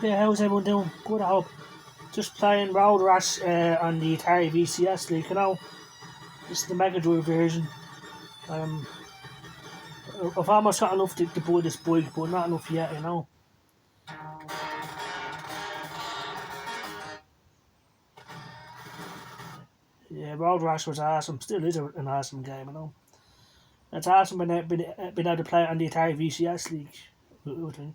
Yeah, how's everyone doing? Good, I hope. Just playing Road Rash on the Atari VCS league, you know. This is the Mega Drive version. Um, I've almost got enough to buy this bike, but not enough yet, you know. Yeah, Road Rash was awesome. Still is an awesome game, you know. It's awesome being able to play it on the Atari VCS league, I think.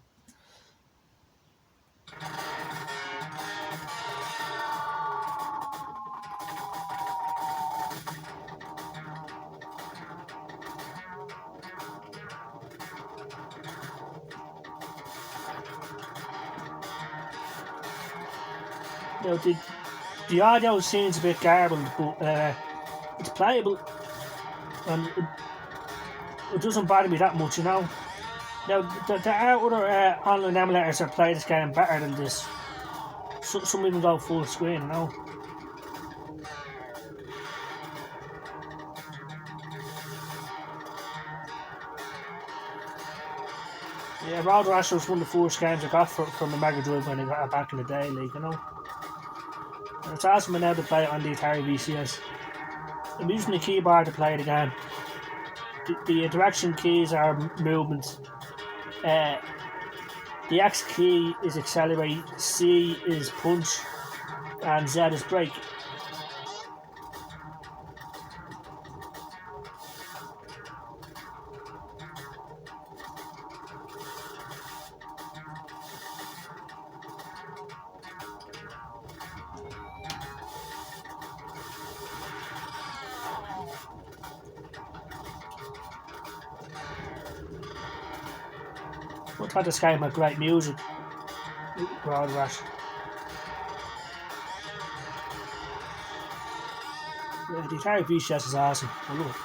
You know, the audio seems a bit garbled, but it's playable and it doesn't bother me that much, you know. Now, there are other online emulators that play this game better than this. Some even go full screen, you know. Yeah, Road Rash was one of the first games I got from the Mega Drive when I got it back in the day, like, you know. And it's awesome now to play it on the Atari VCS. I'm using the keyboard to play the game. The direction keys are movement. The X key is accelerate, C is punch, and Z is brake. I thought this game had great music. Road Rash. Yeah, the Atari VCS is awesome. I love it.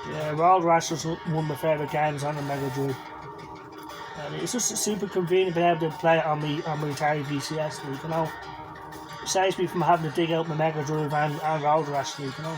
Yeah, Road Rash was one of my favourite games on the Mega Drive. And it's just super convenient being able to play it on my Atari VCS, like, you know. It saves me from having to dig out my Mega Drive and Road Rash, like, you know.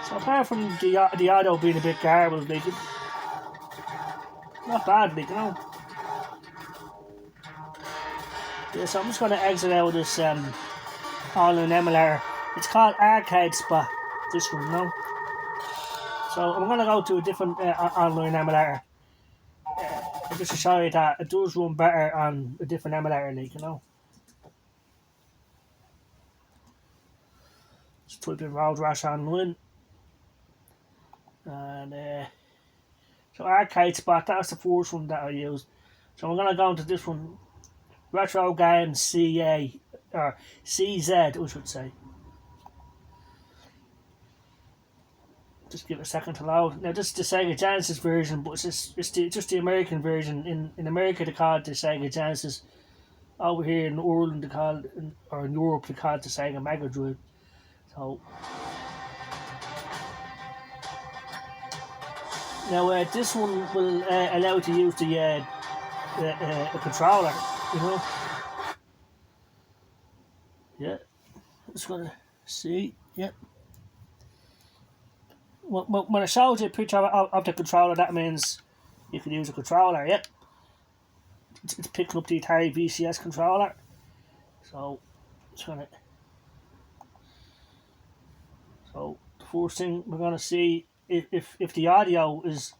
So apart from the audio being a bit garbled, like, not bad, like, you know. Yeah, so I'm just going to exit out of this online emulator. It's called Arcade Spot, this one, you know. So I'm going to go to a different online emulator. Just to show you that it does run better on a different emulator, like, you know. Just type in Road Rash online. And so Arcade Spot, that's the first one that I used. So I'm going to go into this one. Retro Game CA, or CZ, I should say. Just give it a second to load. Now, this is the Sega Genesis version, but it's just the American version. In America, they call it the Sega Genesis. Over here in Ireland, they call it, or in Europe, they call it the Sega Mega Drive. So, now this one will allow you to use the controller, you know. Yeah, just gonna see. Yeah. When I showed you a picture of the controller, that means you can use a controller. Yep. It's picking up the Atari VCS controller. So, it's gonna. So the first thing we're gonna see if the audio is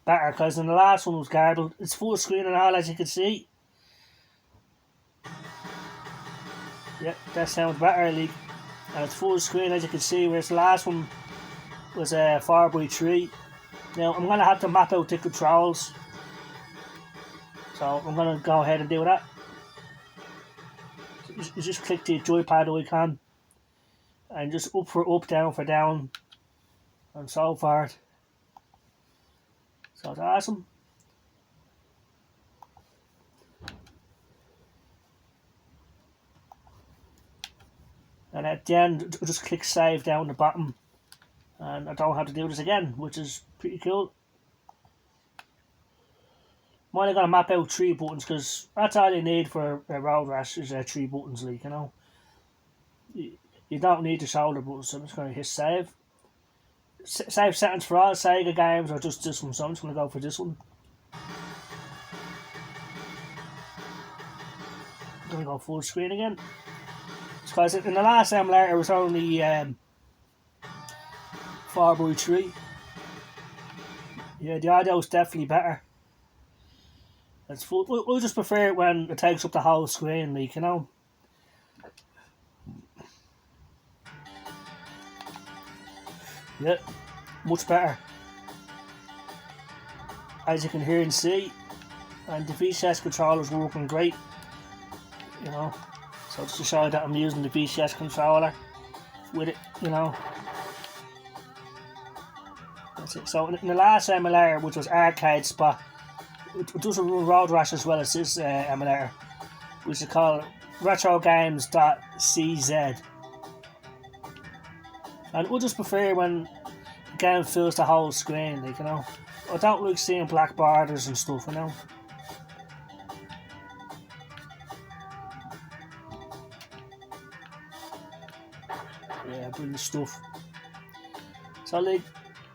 better, because in the last one was garbled. It's full screen and all, as you can see. Yeah, that sounds better, like, and it's full screen as you can see, whereas the last one was 4x3. Now I'm gonna have to map out the controls, so I'm gonna go ahead and do that. You just click the joypad icon and just up for up, down for down, and so forth. So it's awesome. And at the end, just click save down the bottom, and I don't have to do this again, which is pretty cool. I'm only gonna map out 3 buttons because that's all you need for a road rash is 3 buttons, like, you know. You don't need the shoulder buttons, so I'm just gonna hit save. Save settings for all Sega games or just this one, so I'm just gonna go for this one. I'm gonna go full screen again. Because in the last emulator it was only 4x3. Yeah, the audio is definitely better. It's full. We'll just prefer it when it takes up the whole screen, like, you know. Yeah, much better. As you can hear and see, and the VCS controller's working great, you know. So just to show you that I'm using the VCS controller with it, you know. That's it. So in the last emulator, which was Arcade Spot, it doesn't run Road Rash as well as this emulator, which is called retrogames.cz. And we'll just prefer when the game fills the whole screen, like, you know. I don't like seeing black borders and stuff, you know. Yeah, brilliant stuff. So, like,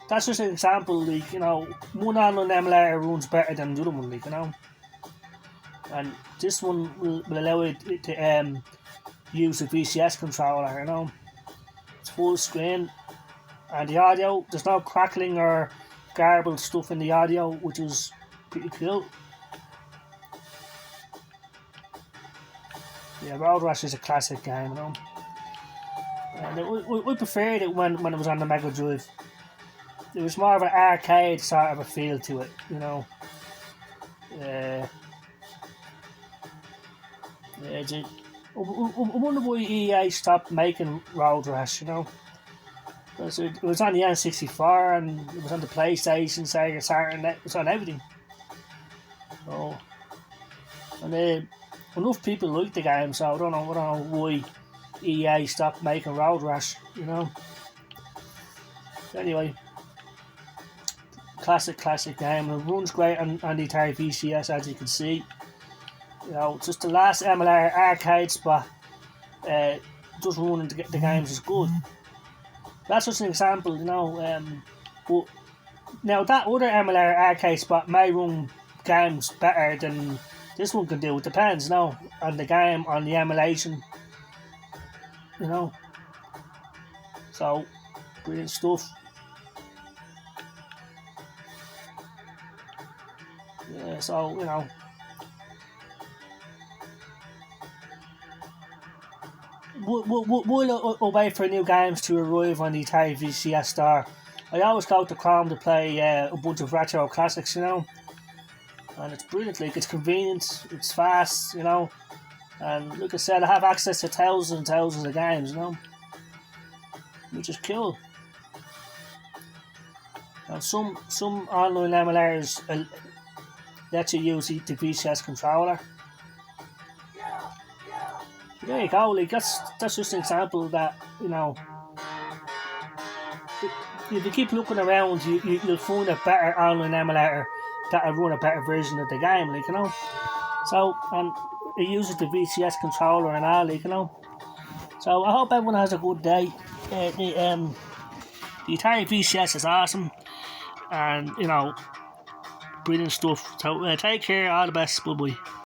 that's just an example, like, you know, one online emulator runs better than the other one, like, you know. And this one will allow you to use the VCS controller, you know. It's full screen, and the audio, there's no crackling or garbled stuff in the audio, which is pretty cool. Yeah, Road Rash is a classic game, you know. And we preferred it when it was on the Mega Drive. It was more of an arcade sort of a feel to it, you know. I wonder why EA stopped making Road Rash, you know. Because it was on the N64 and it was on the PlayStation, Sega Saturn, it was on everything. So, and enough people liked the game, so I don't know why EA stopped making Road Rash, you know. Anyway, classic game, and it runs great on the Atari VCS, as you can see. You know, just the last emulator Arcade Spot just running the games is good. That's just an example, you know. But now that other emulator Arcade Spot may run games better than this one can do. It depends, you know, on the game, on the emulation, you know. So, brilliant stuff. Yeah, so, you know, we'll wait for new games to arrive on the Atari VCS store. I always go to Chrome to play a bunch of retro classics, you know, and it's brilliant. Like, it's convenient, it's fast, you know, and like I said, I have access to thousands and thousands of games, you know, which is cool. And some online emulators let you use the VCS controller. There you go, like, that's just an example that, you know, if you keep looking around, you'll find a better online emulator that'll run a better version of the game, like, you know. So, and it uses the VCS controller and all, like, you know. So I hope everyone has a good day. The Atari VCS is awesome, and, you know, brilliant stuff. So take care, all the best, bye bye.